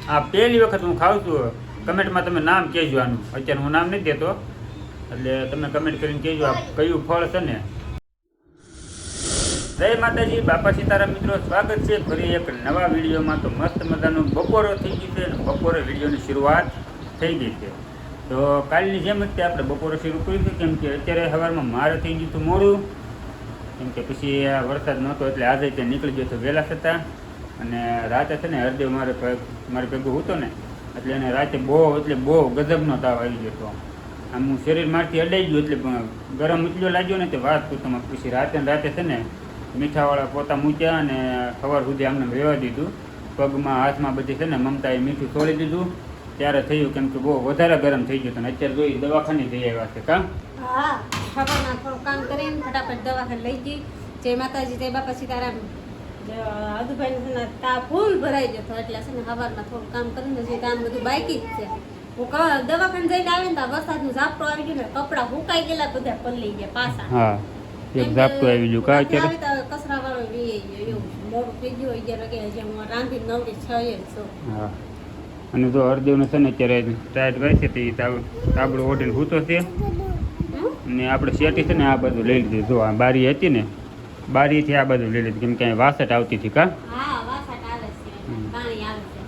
આ પહેલી વખત હું ખાઉં છું. કમેન્ટમાં તમે નામ કહેજો આનું. અત્યારે હું નામ નથી દેતો, એટલે તમે કમેન્ટ કરીને કહેજો આ કયું ફળ છે ને. જય માતાજી, બાપા સીતારામ મિત્રો, સ્વાગત છે ફરી એક નવા વિડીયોમાં. તો મસ્ત મજાનું બપોરો થઈ ગઈ છે અને બપોરે વિડીયોની શરૂઆત થઈ ગઈ છે. તો કાલની જેમ જ આપણે બપોરે શરૂ કર્યું હતું, કેમ કે અત્યારે સવારમાં મારે થઈ ગયું હતું મોડું, કેમ કે પછી વરસાદ નહોતો એટલે આજે ત્યાં નીકળી ગયો હતો વહેલા થતાં. અને રાતે છે ને હરદેવ મારે ભેગું હતો ને, એટલે એને રાતે બહુ ગજબનો તાવ આવી ગયો હતો. આમ હું શરીર મારથી અડાઈ ગયું, એટલે ગરમ એટલો લાગ્યો ને તે વાત પૂછવામાં. પછી રાતે છે ને મીઠાવાળા પોતા મૂક્યા અને સવાર સુધી આમને રહેવા દીધું. પગમાં હાથમાં બધી છે ને મમતાએ મીઠું છોડી દીધું ત્યારે થયું, કેમ કે બહુ વધારે ગરમ થઈ ગયું હતું. અત્યારે જોઈ દવાખાને જઈ આવ્યા છે. કામ હા, સવારમાં થોડું કામ કરીને ફટાફટ દવાખાને લઈ ગઈ. જય માતાજી, જય બાપા સીતારામ. અદુભાઈ તા ફૂલ ભરાઈ જતો, એટલે છે ને સવારમાં થોડું કામ કરીને જે કામ બધું બાકી જ છે. હું દવાખાને જઈને આવીને તો વરસાદનું ઝાપટું આવી ગયું ને કપડાં સુકાઈ ગયેલા, બધા પલળી ગયા પાછા. હા, એક ઝાપટું આવી ગયું. કા અત્યારે કચરા વાળો વી એવું મોડું થઈ ગયું. 11 વાગે હજી હું રાંધી 9 થી 6 છું. હા, અને જો હરદેવને છે ને અત્યારે ટાયર કરે છે તે તાબડું ઓઢીને સૂતો છે. અને આપણે શેટી છે ને આ બધું લઈ લીધું. જો આ બારી હતી ને, બારીથી આ બધું લઈ લીધું, કેમ કે વાસટ આવતી હતી. કા હા, વાસટ આવે છે, પાણી આવે છે,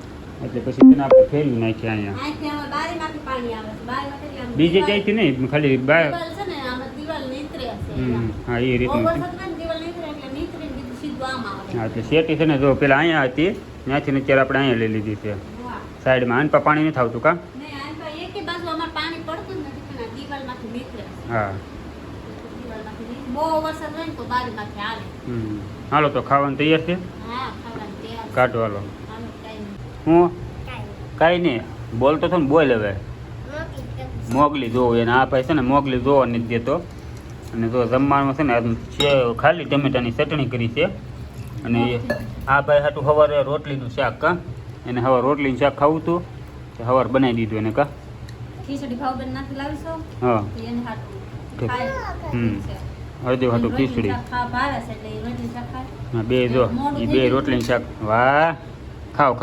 એટલે પછી તેને આપણે ફેરવી નાખીએ અહીંયા. અહીંથી હવે બારીમાંથી પાણી આવે છે. બારીમાંથી આમ બીજે ક્યાંયથી નહીં, ખાલી દિવાલ છે ને, આમાં દિવાલ નીતરે છે. હા, એ રીતનું ઓવર સતમાં દિવાલ નીતરે એટલે નીતરીને બીજું સીધું આમ આવે. હા, એટલે શેટી છે ને જો પેલા અહીંયા હતી, ત્યાંથી અત્યારે આપણે અહીંયા લઈ લીધી છે હા, સાઈડમાં. આન પર પાણી નથી આવતું. કા નહીં, આમ તો એકે બાજુ અમાર પાણી પડતું જ નથી, પણ દિવાલમાંથી નીતરે છે. હા, બહુ વરસાદ હોય ને તો બારીમાંથી આવે. હાલો તો ખાવાનું તૈયાર છે. હા, ખાવાનું તૈયાર છે. કાઢો હાલો. હાલો, કાંઈ હું કાંઈ નહીં બોલતો હતો ને, બોલ હવે. મોગલી જોવો એને આ ભાઈ છે ને, મોગલી જોવા નથી દેતો. અને જો જમવાનું છે ને ખાલી ટમેટાની ચટણી કરી છે. અને આ ભાઈ હાટું સવારે રોટલીનું શાક. કા એને સવારે રોટલીનું શાક ખાવું હતું, સવારે બનાવી દીધું એને. કા ખીચડી ભાવ બેન નાખી લાવીશો? હા, એને હાટું ઠીક. ખાય. હળદી હાટું ખીચડી. ભાવે છે એટલે રોટલી શાક ખાય. હા, બે જો એ બે રોટલીનું શાક. વાહ, ખાવ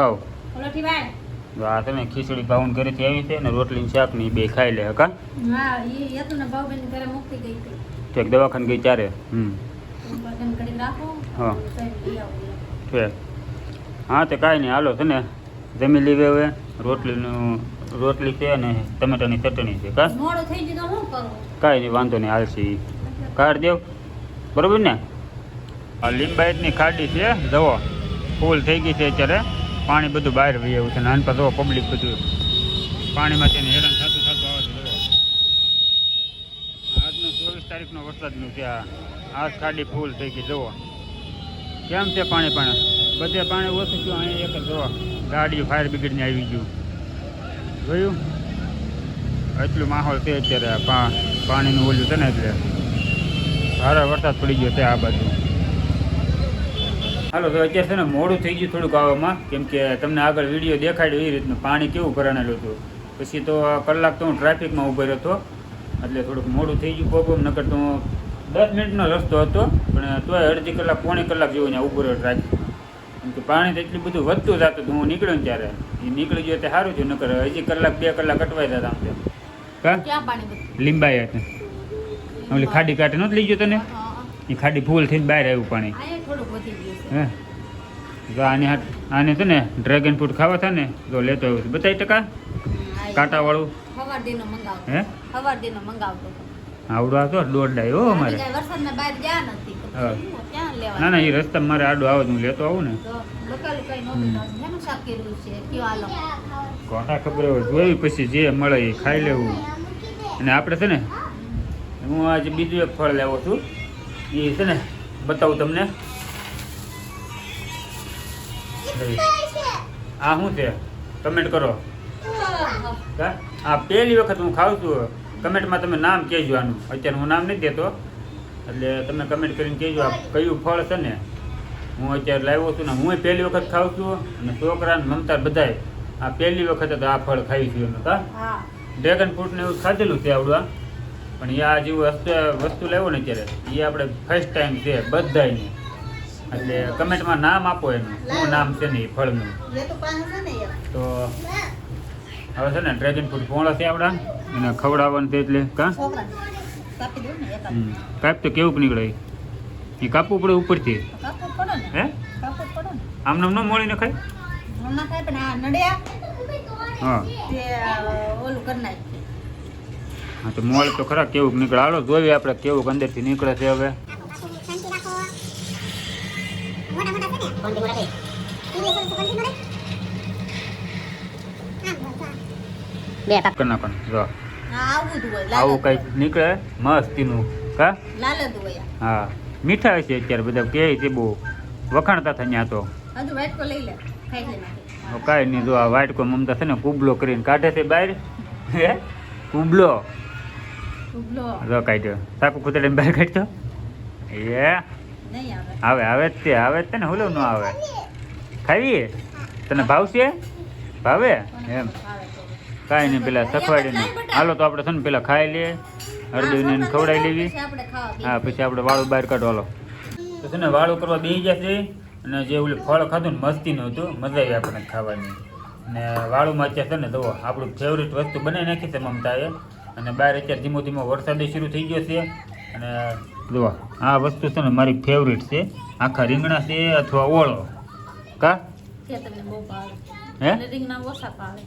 ઓલોઠી ભાઈ. જો આ તમે ખીચડી ભાવન ઘરેથી આવી છે ને રોટલીનું શાક ને એ બે ખાઈ લે. કા હા, એ હતું ને ભાવ બેન ઘરે મૂકી ગઈ હતી. ઠીક, દવાખાને ગઈ ત્યારે. ઘડી રાખો. હા, લઈ આવો. ઠીક. હા, તો કાંઈ નહીં, હાલો છે ને જમી લેવી હવે. રોટલી છે અને ટમેટાની ચટણી છે. કા મોડું થઈ ગયું તો શું કરું? કાંઈ નહીં, વાંધો નહીં, હાલશે. કાઢ દેવ, બરોબર ને. આ લીંબાયતની ખાડી છે, જવો ફૂલ થઈ ગઈ છે અત્યારે. પાણી બધું બહાર વહી આવ્યું છે. નાન પર જવો પબ્લિક બધું પાણીમાં છે ને હેરાન થતું આવે છે. જવો આજનો 24 તારીખનો વરસાદનું છે. આ ખાડી ફૂલ થઈ ગઈ. જવો કેમ છે પાણી બધે પાણી ઓછું થયું. અહીંયા એક જ જવો ગાડીઓ ફાયર બ્રિગેડની આવી ગયું. જોયું એટલું માહોલ છે અત્યારે. પાણીનું ઓલું છે ને એટલે સારો વરસાદ પડી ગયો છે આ બાજુ. હાલો તો અત્યારે છે ને મોડું થઈ ગયું થોડુંક આવવામાં, કેમ કે તમને આગળ વિડીયો દેખાડ્યો એ રીતનું પાણી કેવું ભરાણેલું હતું. પછી તો કલાક તો હું ટ્રાફિકમાં ઊભો રહ્યો હતો, એટલે થોડુંક મોડું થઈ ગયું. પ્રોબ્લેમ નકર તો 10 મિનિટનો રસ્તો હતો, પણ તોય અડધી કલાક પોણી કલાક જેવું ત્યાં ઊભો રહ્યો ટ્રાફિક. કેમ કે પાણી તો એટલું બધું વધતું જતું હતું. હું નીકળ્યો ને ત્યારે એ નીકળી ગયો તે સારું થયું, નકર હજી કલાક 2 કલાક અટવાઈ જતા આમ. ક્યાં પાણી બધું? લીંબાઈ હતી ઓલી ખાડી કાઢી નહોતું લઈ ગયો તને, એ ખાડી ફૂલ થઈને બહાર આવ્યું પાણી. અહીંયા થોડુંક વધી ગયું છે. હે જો આને છે ને ડ્રેગન ફ્રૂટ ખાવા થાય ને તો લેતો આવ્યું છું 42% કાંટાવાળું. સવાર દેનો મંગાવતો. હે સવાર દેનો મંગાવતો. આવડો આવતો દોડડાય હો મારે. વરસાદના બહાર ગયા નથી. હા, ક્યાં લેવા? ના એ રસ્તા મારે આડો આવે હું લેતો આવું ને. તો બકાલ કઈ નહોતું. એનું શાક કર્યું છે. કયો હાલો? કોટા ખબર હોય જોઈ પછી જે મળે એ ખાઈ લેવું. અને આપણે છે ને હું આજે બીજું એક ફળ લેવો છું, એ છે ને બતાવું તમને. આ શું છે કમેન્ટ કરો. આ પહેલી વખત હું ખાઉં છું. કમેન્ટમાં તમે નામ કહેજો આનું. અત્યારે હું નામ નથી દેતો, એટલે તમે કમેન્ટ કરીને કહેજો આ કયું ફળ છે ને. હું અત્યારે લાવ્યો છું ને, હું પહેલી વખત ખાઉં છું અને છોકરાને મમતા બધાય આ પહેલી વખત જ આ ફળ ખાઈ છું એનું. કા ડ્રેગન ફ્રૂટ ને એવું ખાધેલું છે આવડું, પણ આ જેવું વસ્તુ લાવ્યો ને અત્યારે એ આપણે ફર્સ્ટ ટાઈમ છે બધાયને. એટલે કમેન્ટમાં નામ આપો એનું, શું નામ છે ને એ ફળનું. તો હવે છે ને ડ્રેગન ફ્રૂટ પોળા છે આપણા એને ખવડાવવાનું છે એટલે કા છોકરા કાપી દઉં ને એકાદ કાપ તો કેવું નીકળે એ કાપવું પડે ઉપરથી કાપવું પડે ને હે કાપવું પડે ને આમને ન મોળીને ખાય હમણાં ખાય પણ આ નડ્યા હા તે ઓલું કરી નાખીએ હા તો મોળ તો ખરા કેવું નીકળે હાલો જોઈએ આપણે કેવું અંદરથી નીકળે છે હવે કરી નાખવાનું જો આવું જ હોય આવું કંઈક નીકળે મસ્તીનું કા લાલ જ હોય હા મીઠા છે અત્યારે બધા કહે છે બહુ વખાણતા થાય ત્યાં તો હજુ વાટકો લઈ લે ખાઈ લે નાખે કાંઈ નહીં જો આ વાટકો મમતા છે ને કુબલો કરીને કાઢે છે બહાર હે કુબલો ઉભલો જો કાઢ્યો સાકુ કૂતરાને બહાર કાઢ્યો એ નહીં આવે આવે આવે જ તે ને હુલો ન આવે ખાવીએ તને ભાવશે ભાવે એમ આવે તો કાંઈ નહીં પેલા સખવાડીને હાલો તો આપણે છે ને પેલા ખાઈ લઈએ હળદીને ખવડાવી લેવી પછી આપણે ખાવા હા પછી આપણે વાળું બહાર કાઢો હાલો તો છે ને વાળું કરવા બેસી જશે અને જે ઓલું ફળ ખાધું ને મસ્તીનું હતું મજા આવી આપણને ખાવાની અને વાળુંમાં અત્યારે છે ને જુઓ આપણું ફેવરિટ વસ્તુ બનાવી નાખી છે મમતાએ અને બહાર અત્યારે ધીમો ધીમો વરસાદ શરૂ થઈ ગયો છે અને જુઓ આ વસ્તુ છે ને મારી ફેવરિટ છે આખા રીંગણા છે અથવા ઓળો કા કે તમને બહુ ભાવે હે મને રીંગણા ઓછા ભાવે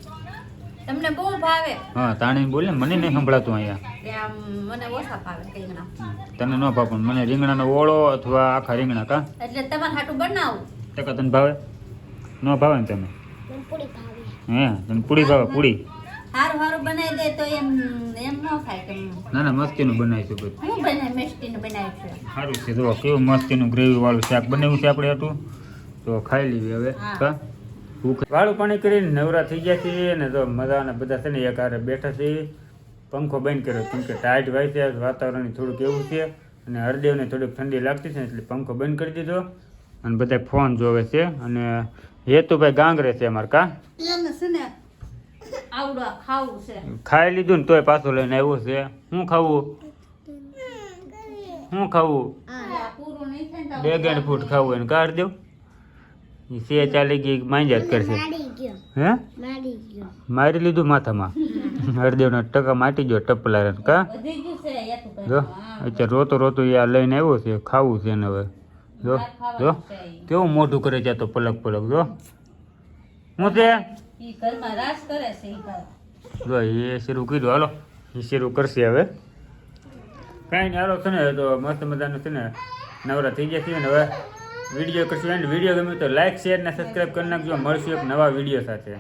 તમને બહુ ભાવે હા તાણી બોલે મને નહીં સંભળાતું અહીંયા કે આમ મને ઓછા ભાવે રીંગણા તને ન ભાવ પણ મને રીંગણાનો ઓળો અથવા આખા રીંગણા કા એટલે તમારે હાટું બનાવું ટકા તને ભાવે ન ભાવે ને તમે હે તને પૂડી ભાવે પૂડી હારું હારું બનાવી દે તો એમ એમ ન થાય કે ના ના મસ્તીનું બનાવીશું બધું હું બનાવી મેસ્ટીનું બનાવ્યું છે સારું છે જો કેવું મસ્તીનું ગ્રેવી વાળું શાક બનાવ્યું છે આપણે હતું તો ખાઈ લેવી હવે હા. કા ભૂખ વાળું પાણી કરીને નવરા થઈ ગયા છીએ ને તો મજાના બધા છે ને એક હારે બેઠા છે પંખો બંધ કર્યો કેમ કે ટાઈટ હોય છે વાતાવરણ થોડુંક એવું છે અને હરદેવને થોડીક ઠંડી લાગતી છે એટલે પંખો બંધ કરી દીધો અને બધા ફોન જોવે છે અને હેતુભાઈ ગાંગરે છે અમારે કા એમને છે ને આવડું આ ખાવું છે ખાઈ લીધું ને તોય પાછું લઈને આવ્યું છે શું ખાવું શું ખાવું આ પૂરું નહીં થાય ને તો ડ્રેગન ફ્રૂટ ખાવું એને કાઢ દેવ એ સે ચાલી ગઈ માંજા જ કરશે હે મારી લીધું માથામાં હરદેવના ટકા માટી ગયો ટપલા કા વધી ગયું છે યાતું જો અત્યારે રોતો રોતો યા લઈને આવ્યો છે ખાવું છે ને હવે જો જો કેવું મોઢું કરે છે આ તો પલક પલક જો શું છે ઈ ઘરમાં રાસ કરે છે ઈ ઘર જો એ શરૂ કર્યું હાલો એ શરૂ કરશે હવે કાંઈ નહીં હાલો છે ને તો મસ્ત મજાનું છે ને નવરા થઈ જશે ને હવે વિડીયો કરશું એન્ડ વિડીયો ગમ્યો તો લાઈક શેર ને સબસ્ક્રાઈબ કરી નાખજો મળશું એક નવા વિડીયો સાથે